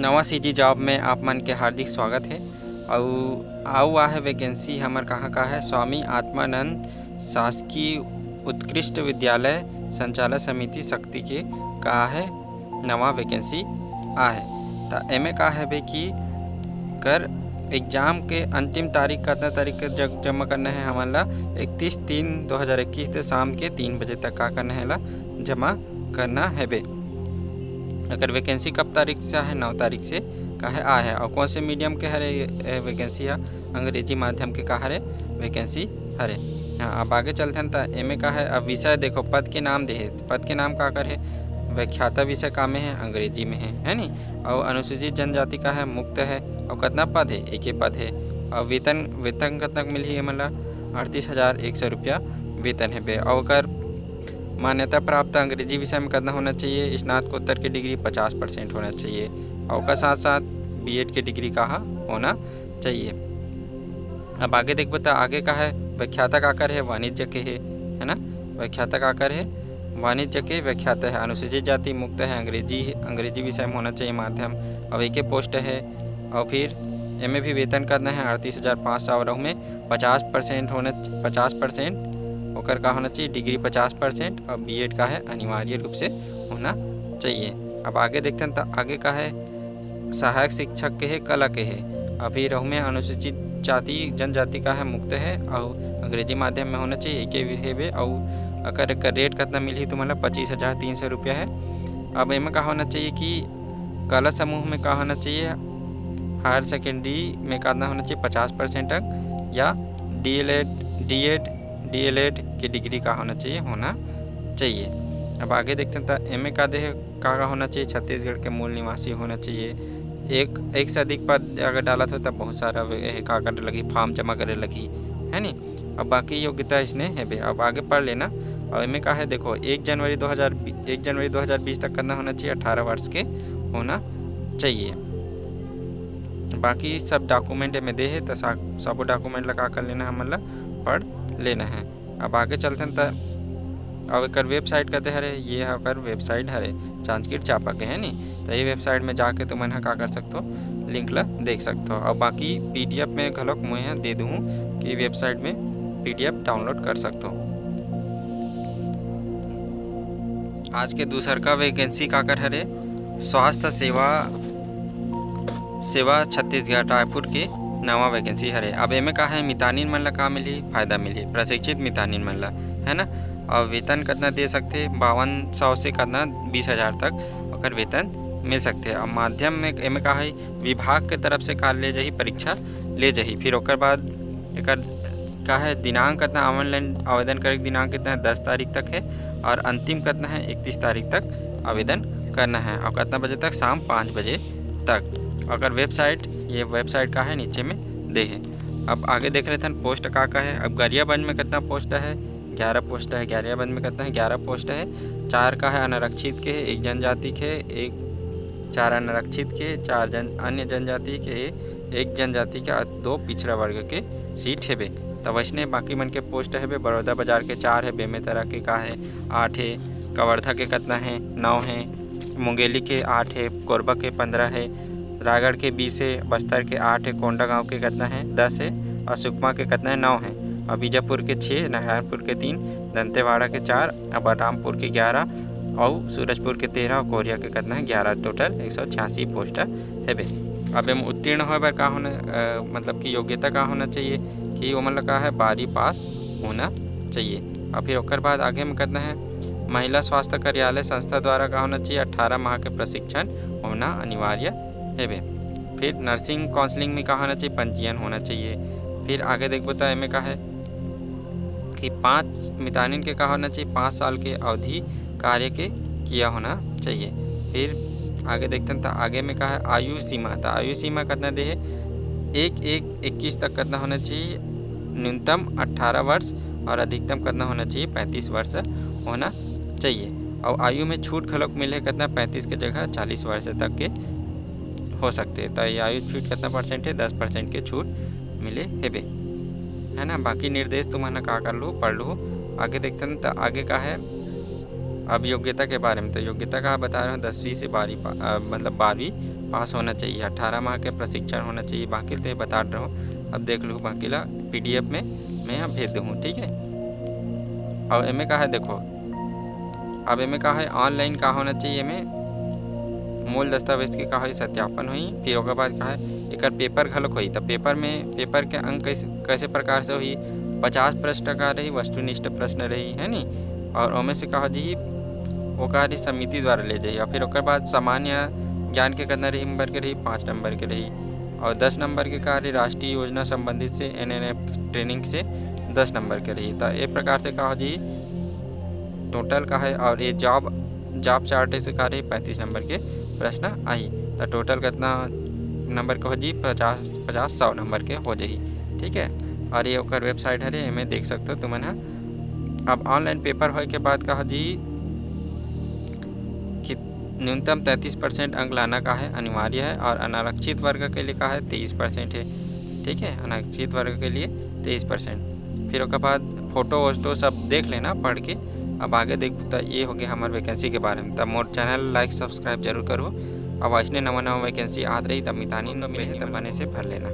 नवा CG job में आप मन के हार्दिक स्वागत है। आउ आहे वैकेंसी हमर कहाँ है स्वामी आत्मानंद शासकीय उत्कृष्ट विद्यालय संचालक समिति शक्ति के का है नवा वैकेंसी आहे। तो एमे का है बे कि कर एग्ज़ाम के अंतिम तारीख कितना तारीख के जमा करना है हमन ला 31/3/2021 से शाम के 3 बजे तक का करना है ला जमा करना है बे। अगर वैकेंसी कब तारीख से है 9 तारीख से का है आ है और कौन से मीडियम के हरे वैकेंसी है अंग्रेजी माध्यम के का हरे वैकेंसी हरे। हाँ अब आगे चलते हैं तो एम का है। अब विषय देखो पद के नाम दे पद के नाम का कर है व्याख्याता विषय का में है अंग्रेजी में है नी। और अनुसूचित जनजाति का है मुक्त है और कितना पद है एक ही पद है। और वेतन कितना मिली है मतलब 38,100 रुपया वेतन है बे। और अगर मान्यता प्राप्त अंग्रेजी विषय में कितना होना चाहिए स्नातकोत्तर की डिग्री 50% होना चाहिए और उसका साथ साथ बीएड की डिग्री कहाँ होना चाहिए। अब आगे देख बता आगे का है व्याख्याता का आकर है वाणिज्य के है ना। व्याख्याता का आकर है वाणिज्य के व्याख्याता है अनुसूचित जाति मुक्त है अंग्रेजी विषय में होना चाहिए माध्यम और एक पोस्ट है। और फिर एम भी वेतन करना है 38,500 और में 50% होना 50% होकर का होना चाहिए डिग्री 50% और बीएड का है अनिवार्य रूप से होना चाहिए। अब आगे देखते हैं तो आगे का है सहायक शिक्षक के है कला के है। अभी रहू में अनुसूचित जाति जनजाति का है मुक्त है और अंग्रेजी माध्यम में होना चाहिए एक है और अगर रेट कितना मिली तो मतलब 25,300 रुपया है। अब इनमें का होना चाहिए कि कला समूह में का होना चाहिए हायर सेकेंडरी में कितना होना चाहिए 50% तक या डीएलएड की डिग्री का होना चाहिए। अब आगे देखते हैं तो एमए का दे का होना चाहिए छत्तीसगढ़ के मूल निवासी होना चाहिए। एक से अधिक पद अगर डाला था तब बहुत सारा का कर लगी फॉर्म जमा करे लगी है नी। अब बाकी योग्यता इसने है बे। अब आगे पढ़ लेना। और एमए का है देखो 1 जनवरी 2020 तक करना होना चाहिए 18 वर्ष के होना चाहिए। बाकी सब डॉक्यूमेंट में दे है तो सब डॉक्यूमेंट लगा कर लेना हम पढ़ लेना है। अब आगे चलते हैं तो अब एक वेबसाइट कहते हरे ये है वेबसाइट हरे जांजगीर चांपा के है नी। तो ये वेबसाइट में जाके तुम का कर सकते हो लिंक ला देख सकते हो। और बाकी पीडीएफ में घलोक मैं दे दूँ कि वेबसाइट में पीडीएफ डाउनलोड कर सकते हो। आज के दूसर का वैकेंसी का कर हरे स्वास्थ्य सेवा छत्तीसगढ़ रायपुर के नवा वैकेंसी हरे। अब एमे का है मितानिन मन ला का मिली फायदा मिली प्रशिक्षित मितानिन मन ला है ना। और वेतन कितना दे सकते 5200 से कितना 20,000 तक अगर वेतन मिल सकते। अब माध्यम में एमे का है विभाग के तरफ से कार ले जाही परीक्षा ले जाही। फिर ओकर बाद एक का है दिनांक कितना ऑनलाइन आवेदन करे दिनांक कितना है 10 तारीख तक है और अंतिम कितना है 31 तारीख तक आवेदन करना है और कितना बजे तक शाम 5 बजे तक। अगर ये वेबसाइट का है नीचे में दे है। अब आगे देख लेते हैं पोस्ट का है। अब गरियाबंद में कितना पोस्ट है 11 पोस्ट है। गरियाबंद में कितना है 11 पोस्ट है। 4 का है अनारक्षित के 1 जनजाति के 4 अनारक्षित के 4 अन्य जनजाति के 1 जनजाति के 2 पिछड़ा वर्ग के सीट है बे। तो वैसने बाकी मन के पोस्ट है बे बड़ौदा बाजार के 4 है बेमेतरा के का है 8 है कवर्धा के कितना है 9 है मुंगेली के 8 है कोरबा के 15 है रायगढ़ के 20 है बस्तर के 8 है कोंडागांव के कितना है 10 है और सुकमा के कितना है 9 है और बीजापुर के 6 नारायणपुर के 3 दंतेवाड़ा के 4 और बलरामपुर के 11 और सूरजपुर के 13 और कोरिया के कितना है 11 टोटल 186 पोस्ट है बे। अब हम उत्तीर्ण हो बार का होना मतलब कि योग्यता का होना चाहिए कि वो मतलब का है 12वीं पास होना चाहिए। और फिर ओकर बाद आगे में कितना है महिला स्वास्थ्य कार्यालय संस्था द्वारा का होना चाहिए 18 माह के प्रशिक्षण होना अनिवार्य है बे। फिर नर्सिंग काउंसलिंग में का होना चाहिए पंजीयन होना चाहिए। फिर आगे देखो तो एम का है कि 5 मितानिन के का होना चाहिए 5 साल के अवधि कार्य के किया होना चाहिए। फिर आगे देखते हैं तो आगे में का है आयु सीमा। तो आयु सीमा कितना दे है 1/1/21 तक कितना होना चाहिए न्यूनतम 18 वर्ष और अधिकतम कितना होना चाहिए 35 वर्ष होना चाहिए। और आयु में छूट खलक मिले कितना 35 के जगह 40 वर्ष तक के हो सकते। तो ये आयु छूट कितना परसेंट है 10% के छूट मिले हेबे है ना। बाकी निर्देश तुम्हारा का कर लो पढ़ लो। आगे देखते हैं तो आगे का है अब योग्यता के बारे में। तो योग्यता का बता रहे हो 10वीं से 12वीं मतलब 12वीं पास होना चाहिए, 18 माह के प्रशिक्षण होना चाहिए। बाकी तो बता रहा हूँ, अब देख लो बाकी ला PDF में मैं यहाँ भेज दूँ, ठीक है। अब एमे का है देखो, अब एमे का है ऑनलाइन का होना चाहिए, एमे मूल दस्तावेज के का है सत्यापन हुई। फिर ओकर बाद का है एक पेपर घलोक हुई। तब पेपर के अंक कैसे प्रकार से हुई, 50 प्रश्न का रही, वस्तुनिष्ठ प्रश्न रही है नी, और ओमे से कहा जी वो का रही समिति द्वारा ले जाइए। और फिर ओकर बाद सामान्य ज्ञान के कितना रही नंबर के रही, 5 नंबर के रही, और 10 नंबर के का रही राष्ट्रीय योजना संबंधित से NNF ट्रेनिंग से 10 नंबर के रही। तो ये प्रकार से कहा जी टोटल का है। और ये जॉब चार्ट से का रही 35 नंबर के प्रश्न आई। तो टोटल कितना नंबर के हो जी 50-100 नंबर के हो जाही, ठीक है। और ये ओकर वेबसाइट है, एमे देख सकते हो तुमन। अब ऑनलाइन पेपर होए के बाद कहा जी कि न्यूनतम 33% अंक लाना का है अनिवार्य है, और अनारक्षित वर्ग के लिए का है 23% है, ठीक है। अनारक्षित वर्ग के लिए 23%। फिर उसके बाद फोटो सब देख लेना पढ़ के। अब आगे देख तो ये हो गया हमारे वैकेंसी के बारे में। तब मोर चैनल लाइक सब्सक्राइब जरूर करो। अब ऐसे नवा वैकेंसी आत रही तब मितानी मिले तब बने से भर लेना।